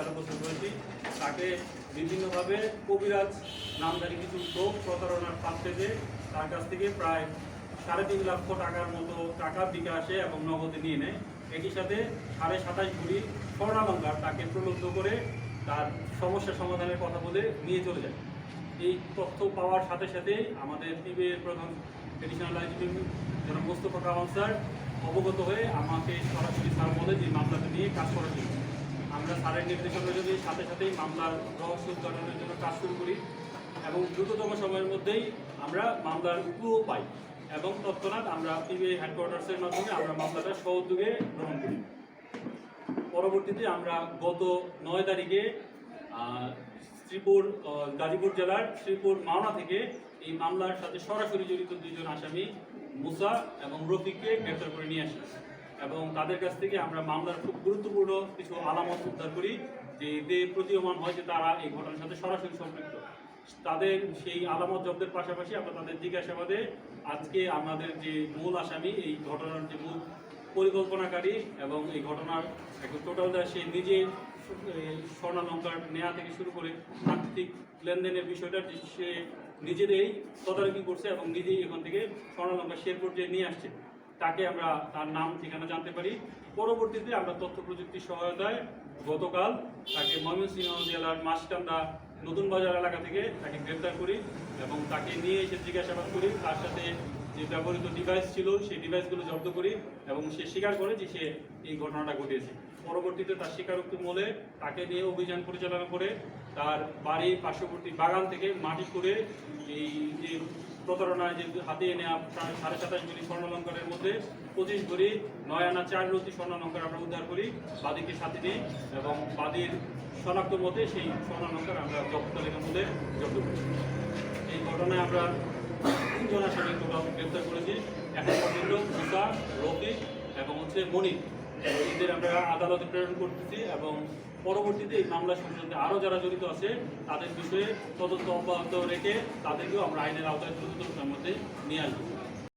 যারা বছর করেছি তাকে বিভিন্নভাবে কবিরাজ নামধারী কিছু লোক প্রতারণার ফাঁদ পেতে তার কাছ থেকে প্রায় 3.5 লক্ষ টাকার মতো টাকা বিকাশে এবং নগদে নিয়ে নেয়। একই সাথে 27.5 ভরি স্বর্ণালঙ্কার তাকে প্রলুব্ধ করে তার সমস্যা সমাধানের কথা বলে নিয়ে চলে যায়। এই তথ্য পাওয়ার সাথে সাথে আমাদের টিভির প্রধান ট্রেডিশনাল আইনজীবী যারা মোস্তফা কামাল স্যার অবগত হয়ে আমাকে সরাসরি স্যার বলে যে মামলাটা নিয়ে কাজ করার জন্য। আমরা স্যারের নির্দেশনা যদি সাথে সাথেই মামলার রহস্য উদ্ঘাটনের জন্য কাজ শুরু করি এবং দ্রুততম সময়ের মধ্যেই আমরা মামলার ক্লু পাই এবং তৎক্ষণাৎ আমরা পিবিআই হেডকোয়ার্টার্সের মাধ্যমে আমরা মামলাটা সহযোগে গ্রহণ করি। পরবর্তীতে আমরা গত 9 তারিখে গাজীপুর জেলার শ্রীপুর মাওনা থেকে এই মামলার সাথে সরাসরি জড়িত 2 জন আসামি মুসা এবং রফিককে গ্রেপ্তার করে নিয়ে আসি এবং তাদের কাছ থেকে আমরা মামলার খুব গুরুত্বপূর্ণ কিছু আলামত উদ্ধার করি যে এতে প্রতীয়মান হয় যে তারা এই ঘটনার সাথে সরাসরি সম্পৃক্ত। তাদের সেই আলামত জব্দের পাশাপাশি আমরা তাদের জিজ্ঞাসাবাদে আজকে আমাদের যে মূল আসামি, এই ঘটনার যে মূল পরিকল্পনাকারী এবং এই ঘটনার একদম টোটালটা সে নিজে স্বর্ণালঙ্কার নেওয়া থেকে শুরু করে আর্থিক লেনদেনের বিষয়টা সে নিজেরাই তদারকি করছে এবং নিজেই এখান থেকে স্বর্ণালঙ্কার শের পর্যায়ে নিয়ে আসছে, তাকে আমরা তার নাম ঠিকানা জানতে পারি। পরবর্তীতে আমরা তথ্য প্রযুক্তির সহায়তায় গতকাল তাকে ময়মনসিংহ জেলার মাসকান্দা নতুন বাজার এলাকা থেকে তাকে গ্রেপ্তার করি এবং তাকে নিয়ে এসে জিজ্ঞাসাবাদ করি। তার সাথে যে ব্যবহৃত ডিভাইস ছিল সেই ডিভাইসগুলো জব্দ করি এবং সে স্বীকার করে যে সে এই ঘটনাটা ঘটিয়েছে। পরবর্তীতে তার স্বীকারোক্তি মূলে তাকে নিয়ে অভিযান পরিচালনা করে তার বাড়ির পার্শ্ববর্তী বাগান থেকে মাটি করে এই যে প্রতারণায় যে হাতিয়ে নেওয়া প্রায় 27.5 ভরি স্বর্ণালঙ্কারের মধ্যে 25 ভরি 9 আনা 4 রতি স্বর্ণালঙ্কার আমরা উদ্ধার করি, বাদীকে সাথে নিই এবং বাদীর শনাক্ত মতে সেই স্বর্ণালঙ্কার আমরা জব্দ তালিকার মধ্যে জব্দ করি। এই ঘটনায় আমরা 3 জন আসামি গ্রেপ্তার করেছি। এখন পর্যন্ত মুসা, রফিক এবং মনির এদের আমরা আদালতে প্রেরণ করতেছি এবং পরবর্তীতে এই মামলা সংক্রান্তে আরও যারা জড়িত আছে তাদের বিষয়ে তদন্ত অব্যাহত রেখে তাদেরকেও আমরা আইনের আওতায় দ্রুততম সময়ের মধ্যে নিয়ে আসবো।